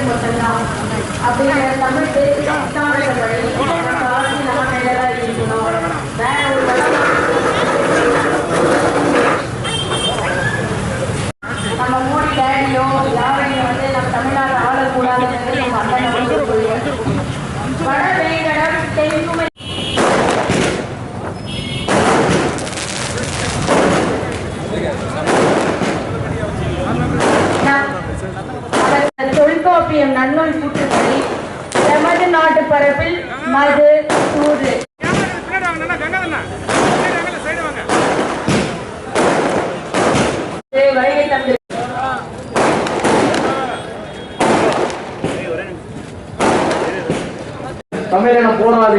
மட்டும்தான் அப்படிங்கிற தமிழ் தேசிய சித்தாந்தப்படி நம்ம கையில தான் இருக்கணும். வேற ஒரு நம்ம மோடி டேடியோ யாரையும் நம்ம தமிழ்நாடு ஆளக்கூடாதுங்கிறது நம்ம அண்ணன் வட வேங்கடம் தென்குமை தொல்காப்பியம் நன்னூல் கூற்றுப்படி எமது நாட்டு பரப்பில் மது சூடு வருகை தந்து தமிழின போராளி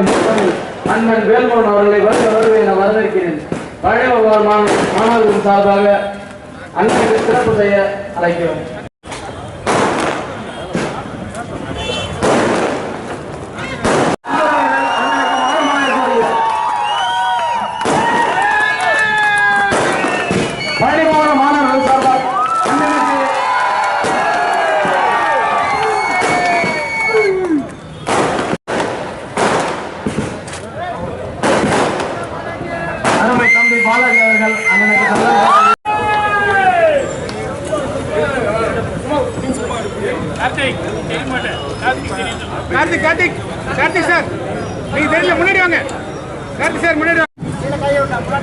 அண்ணன் வேல்மோகன் அவர்களை வருகை என வரவேற்கிறேன். பழைய மாணவர்களின் சார்பாக அண்ணனுக்கு சிறப்பு செய்ய அழைக்கிறோம். பாலாஜி அவர்கள் அண்ணனுக்கு கார்த்திக் சார் நீங்க தெரியல முன்னாடி வாங்க. கார்த்திக் சார் முன்னாடி வாங்க.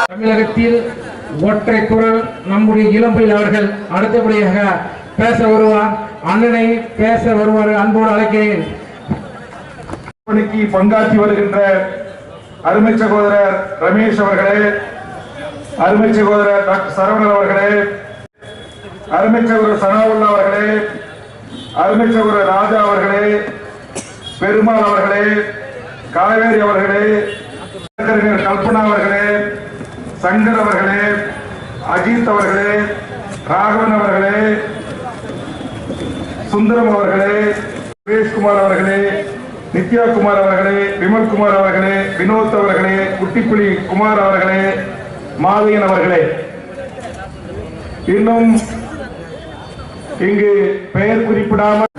தமிழகத்தில் ஒற்றை குரல் நம்முடைய இளம்பையில் அவர்கள் அடுத்தபடியாக பேச வருவார். அண்ணனை பேச வருவார். அன்போடு அழைக்கிறேன். பங்காற்றி வருகின்ற அருமை சகோதரர் ரமேஷ் அவர்களே, அருமை சகோதரர் டாக்டர் சரவணன் அவர்களே, அருமை சகோதரர் சனாவுல்லா அவர்களே, அருமை சகோதரர் ராஜா அவர்களே, பெருமாள் அவர்களே, காவேரி அவர்களே, கல்பனா அவர்களே, சங்கர் அவர்களே, அஜித் அவர்களே, ராகவன் அவர்களே, சுந்தரம் அவர்களே, சுரேஷ்குமார் அவர்களே, நித்யாகுமார் அவர்களே, விமல்குமார் அவர்களே, வினோத் அவர்களே, குட்டிப்புலி குமார் அவர்களே, மாதையன் அவர்களே, இன்னும் இங்கு பெயர் குறிப்பிடாமல்